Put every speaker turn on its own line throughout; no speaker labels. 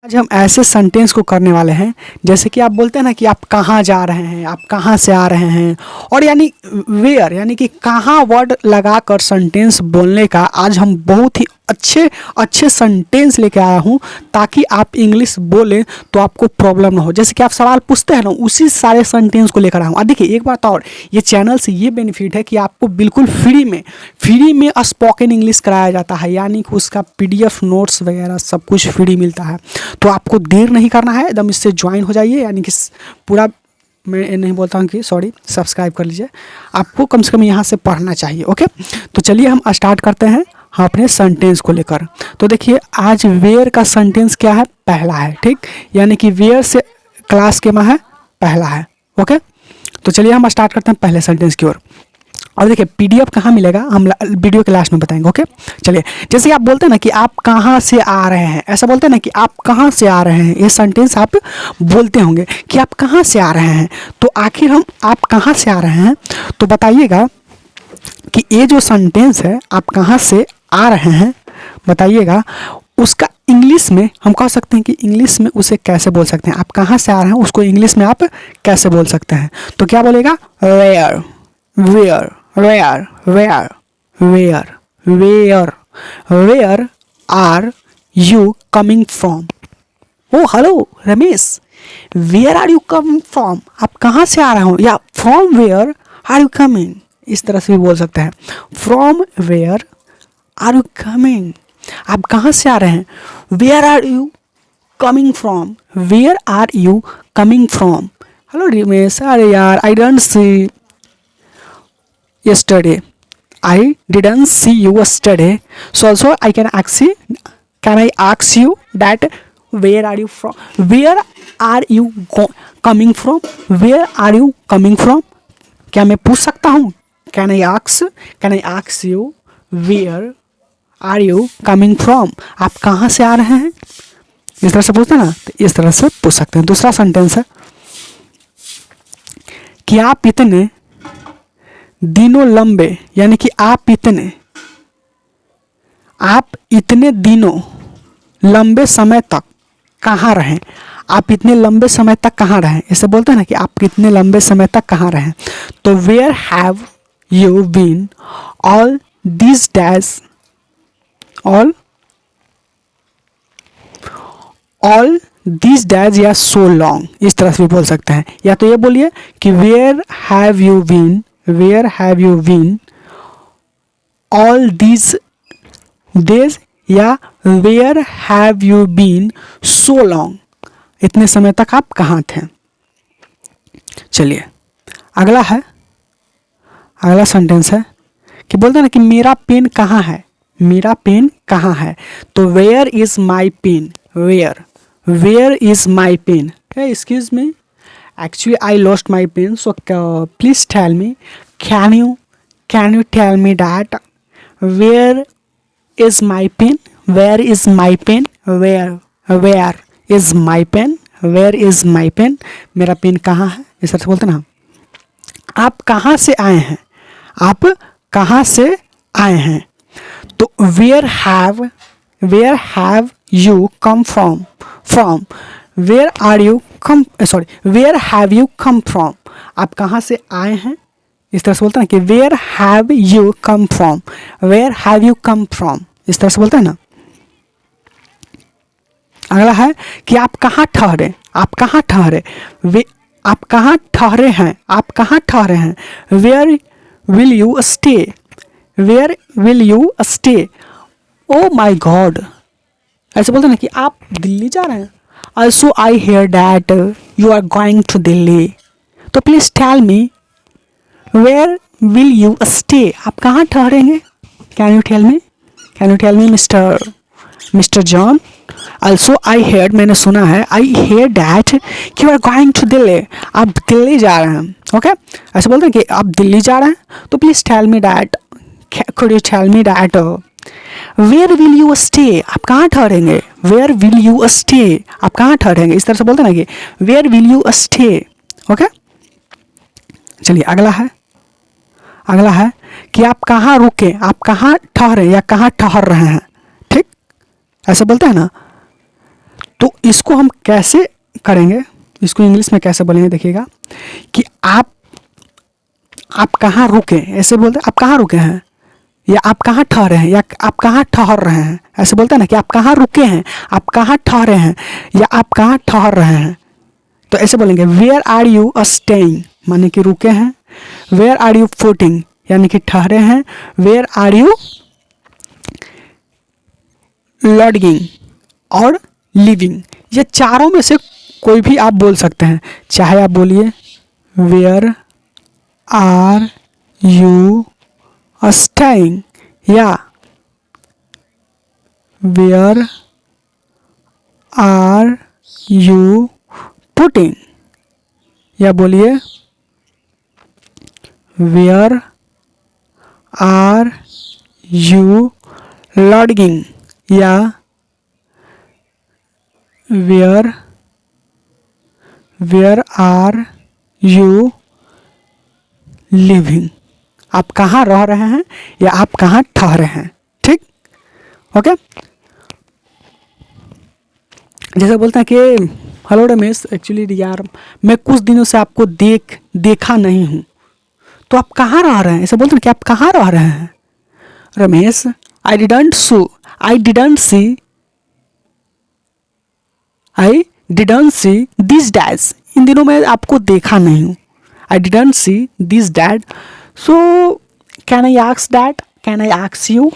आज हम ऐसे सेंटेंस को करने वाले हैं जैसे कि आप बोलते हैं ना कि आप कहाँ जा रहे हैं, आप कहाँ से आ रहे हैं, और यानी वेयर यानी कि कहाँ वर्ड लगाकर सेंटेंस बोलने का आज हम बहुत ही अच्छे अच्छे सेंटेंस लेके आया हूँ ताकि आप इंग्लिश बोलें तो आपको प्रॉब्लम ना हो। जैसे कि आप सवाल पूछते हैं ना, उसी सारे सेंटेंस को लेकर आया हूँ। और देखिए एक बात और, ये चैनल से ये बेनिफिट है कि आपको बिल्कुल फ्री में स्पोकन इंग्लिश कराया जाता है, यानी कि उसका PDF नोट्स वगैरह सब कुछ फ्री मिलता है। तो आपको देर नहीं करना है, एकदम इससे ज्वाइन हो जाइए, यानी कि पूरा मैं नहीं बोलता हूँ कि सॉरी सब्सक्राइब कर लीजिए। आपको कम से कम यहाँ से पढ़ना चाहिए। ओके, तो चलिए हम स्टार्ट करते हैं अपने सेंटेंस को लेकर। तो देखिए आज वेयर का सेंटेंस क्या है, पहला है, ठीक, यानी कि वेयर से क्लास के में है, पहला है। ओके, तो चलिए हम स्टार्ट करते हैं पहले सेंटेंस की ओर। और देखिए PDF कहाँ मिलेगा हम वीडियो के लास्ट में बताएंगे। ओके, चलिए जैसे आप बोलते हैं ना कि आप कहाँ से आ रहे हैं, ऐसा बोलते हैं ना कि आप कहाँ से आ रहे हैं, ये सेंटेंस आप बोलते होंगे कि आप कहाँ से आ रहे हैं। तो आखिर हम आप कहाँ से आ रहे हैं तो बताइएगा कि ये जो सेंटेंस है आप कहाँ से आ रहे हैं, बताइएगा उसका इंग्लिश में हम कह सकते हैं कि इंग्लिश में उसे कैसे बोल सकते हैं। आप कहाँ से आ रहे हैं उसको इंग्लिश में आप कैसे बोल सकते हैं, तो क्या बोलेगा, where where where where where where where are you coming from. Oh hello Ramesh, where are you coming from, आप कहाँ से आ रहे हो, या from where are you coming, इस तरह से भी बोल सकते हैं। From where are you coming, आप कहाँ से आ रहे हैं, where are you coming from, where are you coming from. Hello Ramesh, अरे यार I don't C yesterday, I didn't see you yesterday, so also I can ask you, can I ask you that where are you from, where are you coming from, where are you coming from, क्या मैं पूछ सकता हूँ, can I ask you where are you coming from, आप कहाँ से आ रहे हैं, इस तरह से पूछते हैं ना, तो इस तरह से पूछ सकते हैं। दूसरा सेंटेंस है कि आप इतने दिनों लंबे, यानी कि आप इतने दिनों लंबे समय तक कहाँ रहें, आप इतने लंबे समय तक कहाँ रहें, इसे बोलते हैं ना कि आप कितने लंबे समय तक कहाँ रहें। तो where have you been all this days, all this days या सो लॉन्ग, इस तरह से भी बोल सकते हैं। या तो ये बोलिए कि where have you been all these days, या where have you been so long, इतने समय तक आप कहाँ थे। चलिए अगला सेंटेंस है कि बोलते हैं ना कि मेरा पेन कहाँ है, मेरा पेन कहाँ है। तो where is my pen, where is my pen, excuse me, actually I lost my pen, so please tell me, can you tell me that where is my pen, where is my pen, where is my pen, where is my pen, मेरा pen कहाँ है, इस तरह से बोलते ना। आप कहाँ से आए हैं, आप कहाँ से आए हैं, तो where have you come from, where are you come, where have you come from, आप कहाँ से आए हैं, इस तरह से बोलते हैं कि where have you come from, where have you come from, इस तरह से बोलते हैं ना। अगला है कि आप कहाँ ठहरे, आप कहाँ ठहरे, आप कहाँ ठहरे हैं, आप कहाँ ठहरे हैं, where will you stay, where will you stay, oh my god, ऐसे बोलते हैं ना कि आप दिल्ली जा रहे हैं। Also I hear that you are going to Delhi, तो please tell me where will you stay, आप कहाँ ठहरेंगे, can you tell me Mr. John। Also I heard, मैंने सुना है, I hear that you are going to Delhi, आप दिल्ली जा रहे हैं। ओके, ऐसे बोलते हैं कि आप दिल्ली जा रहे हैं, तो please tell me that, could you tell me that where will you stay, आप कहाँ ठहरेंगे, वेयर विल यू स्टे, आप कहाँ ठहरेंगे, इस तरह से बोलते हैं ना कि where will you stay. Okay, चलिए अगला है कि आप कहाँ रुके, आप कहाँ ठहरे या कहाँ ठहर रहे हैं, ठीक, ऐसे बोलते हैं ना। तो इसको हम कैसे करेंगे, इसको इंग्लिश में कैसे बोलेंगे देखिएगा कि आप कहाँ रुके, ऐसे बोलते हैं आप कहाँ रुके हैं, या आप कहाँ ठहरे हैं, या आप कहाँ ठहर रहे हैं, ऐसे बोलते हैं ना कि आप कहाँ रुके हैं, आप कहाँ ठहरे हैं, या आप कहाँ ठहर रहे हैं। तो ऐसे बोलेंगे वेयर आर यू स्टेइंग, माने कि रुके हैं। वेयर आर यू फुटिंग, यानी कि ठहरे हैं। वेयर आर यू लॉडिंग और लिविंग, ये चारों में से कोई भी आप बोल सकते हैं। चाहे आप बोलिए वेयर आर यू स्टेइंग, या वेयर आर यू पुटिंग, या बोलिए वेयर आर यू लॉडिंग, या वेयर आर यू लिविंग। आप कहाँ रह रहे हैं या आप कहाँ ठहरे हैं, ठीक, ओके। जैसे बोलते हैं कि हेलो रमेश, एक्चुअली यार मैं कुछ दिनों से आपको देखा नहीं हूँ, तो आप कहाँ रह रहे हैं, ऐसे बोलते हैं कि आप कहाँ रह रहे हैं। Ramesh, I didn't see this days, इन दिनों मैं आपको देखा नहीं हूँ। I didn't see this dad, so can I ask you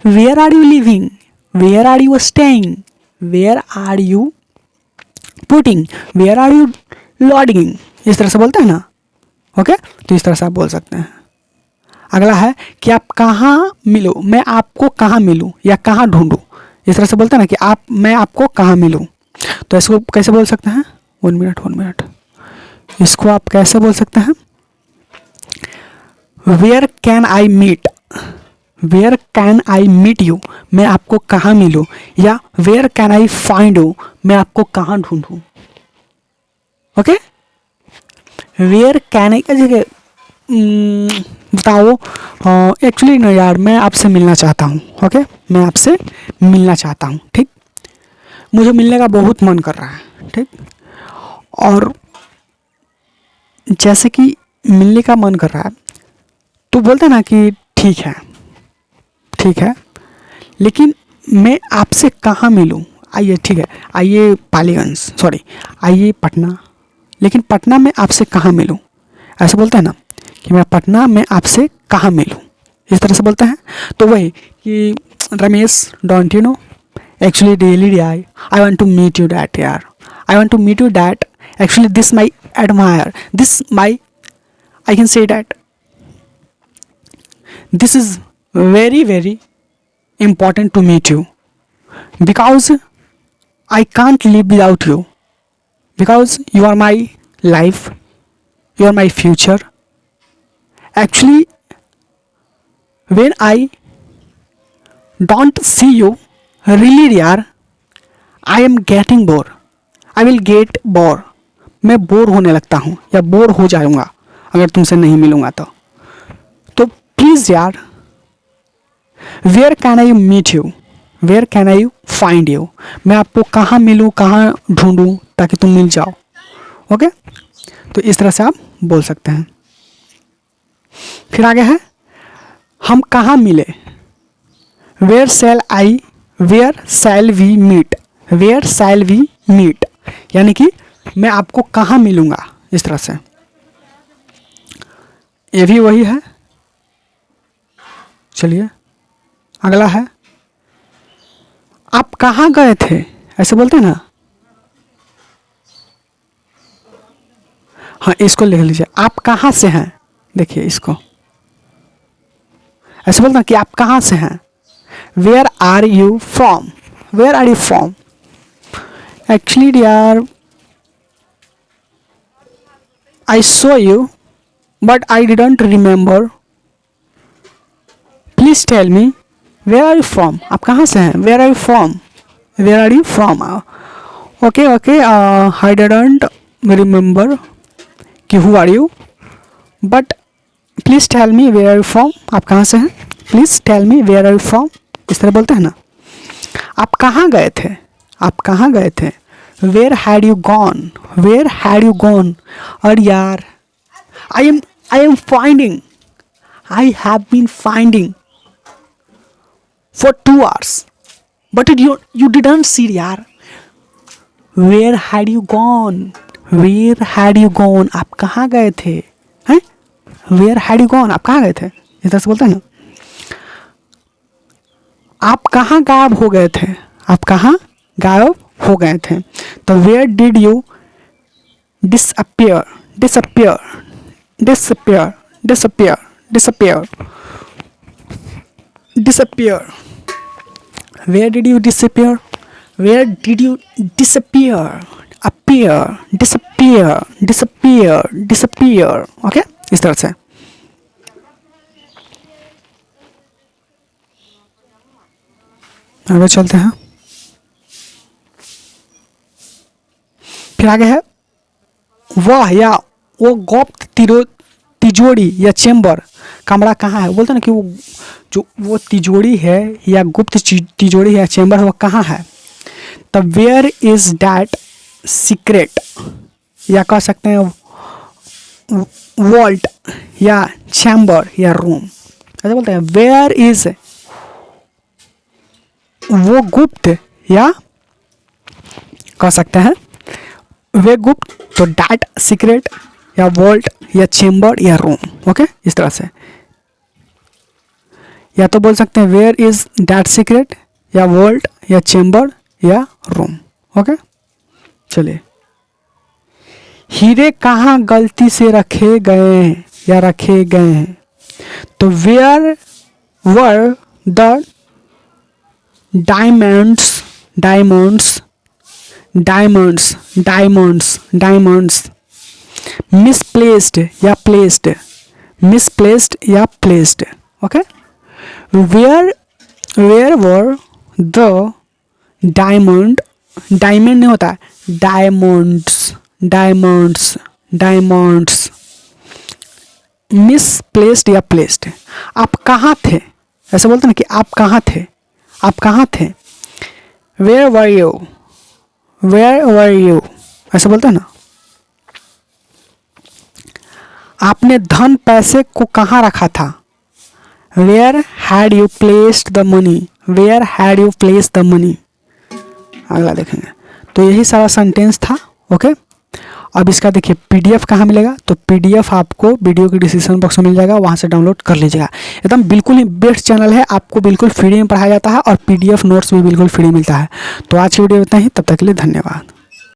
where are you living, where are you staying, where are you putting, where are you lodging, इस तरह से बोलते हैं ना, ओके। तो इस तरह से आप बोल सकते हैं। अगला है कि आप कहाँ मिलो, मैं आपको कहाँ मिलूँ या कहाँ ढूंढूँ, इस तरह से बोलते हैं ना कि मैं आपको कहाँ मिलूँ। तो इसको कैसे बोल सकते हैं, 1 मिनट, इसको आप कैसे बोल सकते हैं, where can I meet you, मैं आपको कहाँ मिलूँ, या where can I find you, मैं आपको कहाँ ढूंढूँ, ओके। वेयर कैन आई जगह बताओ, एक्चुअली ना यार मैं आपसे मिलना चाहता हूँ, ओके, मैं आपसे मिलना चाहता हूँ, ठीक, मुझे मिलने का बहुत मन कर रहा है, ठीक। और जैसे कि मिलने का मन कर रहा है तो बोलते हैं ना कि ठीक है, लेकिन मैं आपसे कहाँ मिलूँ, आइए ठीक है, आइए आइए पटना, लेकिन पटना में आपसे कहाँ मिलूँ, ऐसे बोलते हैं ना कि मैं पटना में आपसे कहाँ मिलूँ, इस तरह से बोलते हैं। तो वही कि Ramesh, don't you know, actually really I want to meet you that यार, I want to meet you that, actually this my admire, this my, I can say that this is very important to meet you because I can't live without you, because you are my life, you are my future. Actually, when I don't see you really dear, I am getting bored, I will get bored, मैं bore होने लगता हूँ या bore हो जाऊँगा अगर तुमसे नहीं मिलूँगा तो प्लीज़ यार, where can I meet you, where can I find you, मैं आपको कहाँ मिलूँ, कहाँ ढूंढूँ ताकि तुम मिल जाओ, ओके। तो इस तरह से आप बोल सकते हैं। फिर आगे है हम कहाँ मिले, वेयर शैल वी मीट, यानी कि मैं आपको कहाँ मिलूँगा, इस तरह से। ये भी वही है। चलिए अगला है आप कहाँ गए थे, ऐसे बोलते हैं ना, हाँ इसको लिख लीजिए, आप कहाँ से हैं, देखिए इसको ऐसे बोलते हैं कि आप कहाँ से हैं। Where are you from, actually dear I saw you but I didn't remember, please tell me where are you from, आप कहाँ से हैं, where are you from, okay I didn't remember कि who are you, but please tell me where are you from, आप कहाँ से हैं, please tell me where are you from, इस तरह बोलते हैं ना। आप कहाँ गए थे, आप कहाँ गए थे? Where had you gone, where had you gone. और यार I am finding, I have been finding for 2 hours but you didn't see यार। Where had you gone, where had you gone, आप कहाँ गए थे? हैं, वेयर हैड यू गॉन, आप कहाँ गए थे, इस तरह से बोलते हैं ना। आप कहाँ गायब हो गए थे, आप कहाँ गायब हो गए थे। तो where did you disappear, disappear, disappear, disappear, disappear, disappear. Where did you disappear, where did you disappear, appear, disappear, disappear, disappear। Okay, इस तरह से। आगे चलते हैं। फिर आगे है वह या वो गुप्त तिजोरी या चेम्बर, कमरा कहाँ है। बोलते हैं ना कि वो जो वो तिजोरी है या गुप्त तिजोरी या चेम्बर है वो कहाँ है। तो वेयर इज दैट सीक्रेट, या कह सकते हैं वॉल्ट या चैम्बर या रूम, ऐसे बोलते हैं। वेयर इज वो गुप्त, या कह सकते हैं वे गुप्त, तो डैट सीक्रेट या वॉल्ट या चैम्बर या रूम। ओके, इस तरह से। या तो बोल सकते हैं वेयर इज डैट सीक्रेट या वॉल्ट या चैम्बर या रूम। ओके, चलिए। हीरे कहाँ गलती से रखे गए हैं या रखे गए हैं। तो where were the diamonds, diamonds, diamonds, diamonds, diamonds. Misplaced या प्लेस्ड, मिसप्लेस्ड या placed. Okay, where were the diamond, diamond नहीं होता, डायमंड्स, डायमंड्स, डायमंड्स। मिसप्लेस्ड या प्लेस्ड, आप कहाँ थे, ऐसे बोलते हैं कि आप कहाँ थे, आप कहाँ थे। Where were you, where were you, ऐसे बोलते हैं ना। आपने धन पैसे को कहाँ रखा था। Where had you placed the money, where had you placed the money. अगला देखेंगे। तो यही सारा सेंटेंस था। ओके, अब इसका देखिए पीडीएफ कहाँ मिलेगा। तो पीडीएफ आपको वीडियो के डिस्क्रिप्शन बॉक्स में मिल जाएगा, वहाँ से डाउनलोड कर लीजिएगा। एकदम बिल्कुल ही बेस्ट चैनल है, आपको बिल्कुल फ्री में पढ़ाया जाता है और पीडीएफ नोट्स भी बिल्कुल फ्री मिलता है। तो आज की वीडियो इतना ही, तब तक के लिए धन्यवाद।